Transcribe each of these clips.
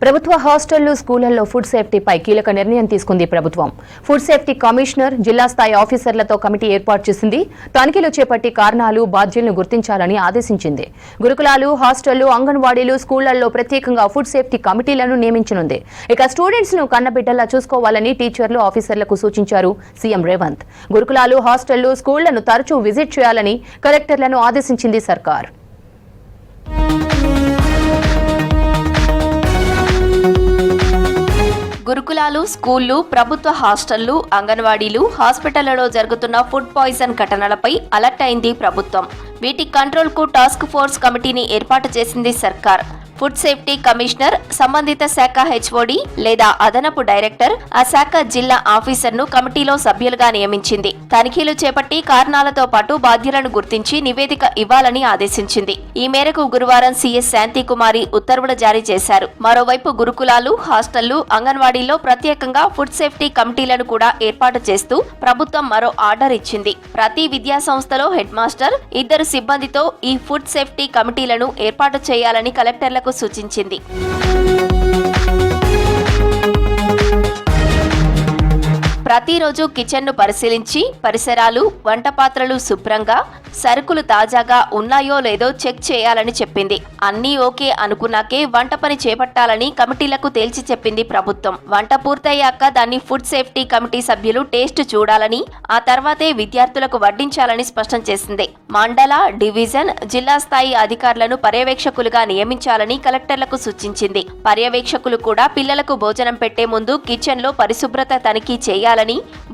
ప్రభుత్వ హాస్టళ్లు స్కూళ్లలో ఫుడ్ సేఫ్టీపై కీలక నిర్ణయం తీసుకుంది ప్రభుత్వం. ఫుడ్ సేఫ్టీ కమిషనర్ జిల్లా స్థాయి ఆఫీసర్లతో కమిటీ ఏర్పాటు చేసింది. తనిఖీలు చేపట్టి కారణాలు, బాధ్యులను గుర్తించాలని ఆదేశించింది. గురుకులాలు, హాస్టళ్లు, అంగన్వాడీలు, స్కూళ్లలో ప్రత్యేకంగా ఫుడ్ సేఫ్టీ కమిటీలను నియమించనుంది. ఇక స్టూడెంట్స్ ను కన్నబిడ్డల్లా చూసుకోవాలని టీచర్లు, ఆఫీసర్లకు సూచించారు సీఎం రేవంత్. గురుకులాలు, హాస్టళ్లు, స్కూళ్లను తరచూ విజిట్ చేయాలని కలెక్టర్లను ఆదేశించింది సర్కార్. గురుకులాలు, స్కూళ్లు, ప్రభుత్వ హాస్టళ్లు, అంగన్వాడీలు, హాస్పిటళ్లలో జరుగుతున్న ఫుడ్ పాయిజన్ ఘటనలపై అలర్ట్ అయింది ప్రభుత్వం. వీటి కంట్రోల్కు టాస్క్ ఫోర్స్ కమిటీని ఏర్పాటు చేసింది సర్కార్. ఫుడ్ సేఫ్టీ కమిషనర్, సంబంధిత శాఖ హెచ్ఓడి లేదా అదనపు డైరెక్టర్, ఆ శాఖ జిల్లా ఆఫీసర్ను కమిటీలో సభ్యులుగా నియమించింది. తనిఖీలు చేపట్టి కారణాలతో పాటు బాధ్యులను గుర్తించి నివేదిక ఇవ్వాలని ఆదేశించింది. ఈ మేరకు గురువారం సీఎస్ శాంతికుమారి ఉత్తర్వులు జారీ చేశారు. మరోవైపు గురుకులాలు, హాస్టళ్లు, అంగన్వాడీల్లో ప్రత్యేకంగా ఫుడ్ సేఫ్టీ కమిటీలను కూడా ఏర్పాటు చేస్తూ ప్రభుత్వం మరో ఆర్డర్ ఇచ్చింది. ప్రతి విద్యా సంస్థలో హెడ్ మాస్టర్, 2 సిబ్బందితో ఈ ఫుడ్ సేఫ్టీ కమిటీలను ఏర్పాటు చేయాలని కలెక్టర్లకు సూచించింది. ప్రతిరోజు కిచెన్ను పరిశీలించి పరిసరాలు, వంట పాత్రలు శుభ్రంగా, సరుకులు తాజాగా ఉన్నాయో లేదో చెక్ చేయాలని చెప్పింది. అన్నీ ఓకే అనుకున్నాకే వంట పని చేపట్టాలని కమిటీలకు తేల్చి చెప్పింది ప్రభుత్వం. వంట పూర్తయ్యాక దాన్ని ఫుడ్ సేఫ్టీ కమిటీ సభ్యులు టేస్ట్ చూడాలని, ఆ తర్వాతే విద్యార్థులకు వడ్డించాలని స్పష్టం చేసింది. మండల, డివిజన్, జిల్లా స్థాయి అధికారులను పర్యవేక్షకులుగా నియమించాలని కలెక్టర్లకు సూచించింది. పర్యవేక్షకులు కూడా పిల్లలకు భోజనం పెట్టే ముందు కిచెన్లో పరిశుభ్రత తనిఖీ చేయాలని,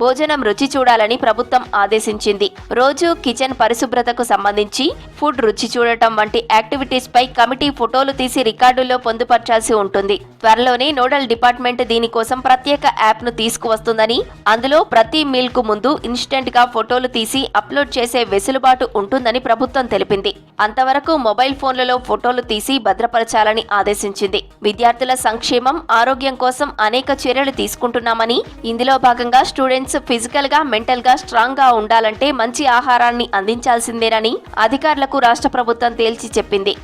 భోజనం రుచి చూడాలని ప్రభుత్వం ఆదేశించింది. రోజు కిచెన్ పరిశుభ్రతకు సంబంధించి ఫుడ్ రుచి చూడటం వంటి యాక్టివిటీస్ పై కమిటీ ఫోటోలు తీసి రికార్డుల్లో పొందుపర్చాల్సి ఉంటుంది. త్వరలోనే నోడల్ డిపార్ట్మెంట్ దీనికోసం ప్రత్యేక యాప్ ను తీసుకువస్తుందని, అందులో ప్రతి మీల్ కు ముందు ఇన్స్టెంట్ గా ఫోటోలు తీసి అప్లోడ్ చేసే వెసులుబాటు ఉంటుందని ప్రభుత్వం తెలిపింది. అంతవరకు మొబైల్ ఫోన్లలో ఫోటోలు తీసి భద్రపరచాలని ఆదేశించింది. విద్యార్థుల సంక్షేమం, ఆరోగ్యం కోసం అనేక చర్యలు తీసుకుంటున్నామని, ఇందులో భాగంగా స్టూడెంట్స్ ఫిజికల్ గా, మెంటల్ గా స్ట్రాంగ్ గా ఉండాలంటే మంచి ఆహారాన్ని అందించాల్సిందేనని అధికారులకు రాష్ట్ర ప్రభుత్వం తేల్చి చెప్పింది.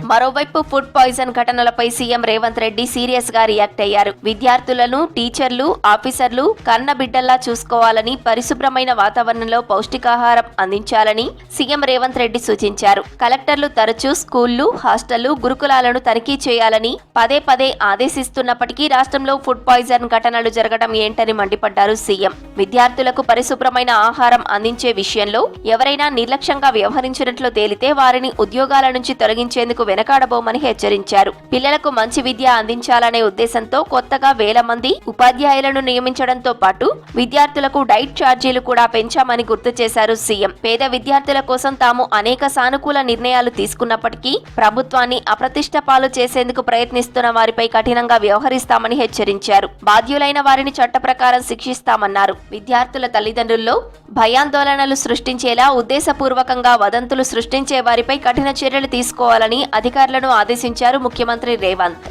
మరోవైపు ఫుడ్ పాయిజన్ ఘటనలపై సీఎం రేవంత్ రెడ్డి సీరియస్ గా రియాక్ట్ అయ్యారు. విద్యార్థులను, టీచర్లు, ఆఫీసర్లు కన్నబిడ్డల్లా చూసుకోవాలని, పరిశుభ్రమైన వాతావరణంలో పౌష్టికాహారం అందించాలని సీఎం రేవంత్ రెడ్డి సూచించారు. కలెక్టర్లు తరచూ స్కూళ్లు, హాస్టళ్లు, గురుకులాలను తనిఖీ చేయాలని పదే పదే ఆదేశిస్తున్నప్పటికీ రాష్ట్రంలో ఫుడ్ పాయిజన్ ఘటనలు జరగడం ఏంటని మండిపడ్డారు సీఎం. విద్యార్థులకు పరిశుభ్రమైన ఆహారం అందించే విషయంలో ఎవరైనా నిర్లక్ష్యంగా వ్యవహరించినట్లు తేలితే వారిని ఉద్యోగాల నుంచి తొలగించేందుకు వెనకాడబోమని హెచ్చరించారు. పిల్లలకు మంచి విద్య అందించాలనే ఉద్దేశంతో కొత్తగా 1000 మంది ఉపాధ్యాయులను నియమించడంతో పాటు విద్యార్థులకు డైట్ ఛార్జీలు కూడా పెంచామని గుర్తు చేశారు సీఎం. పేద విద్యార్థుల కోసం తాము అనేక సానుకూల నిర్ణయాలు తీసుకున్నప్పటికీ ప్రభుత్వాన్ని అప్రతిష్ట పాలు చేసేందుకు ప్రయత్నిస్తున్న వారిపై కఠినంగా వ్యవహరిస్తామని హెచ్చరించారు. బాధ్యులైన వారిని చట్ట ప్రకారం శిక్షిస్తామన్నారు. విద్యార్థుల తల్లిదండ్రుల్లో భయాందోళనలు సృష్టించేలా ఉద్దేశపూర్వకంగా వదంతులు సృష్టించే వారిపై కఠిన చర్యలు తీసుకోవాలని అధికారులను ఆదేశించారు ముఖ్యమంత్రి రేవంత్.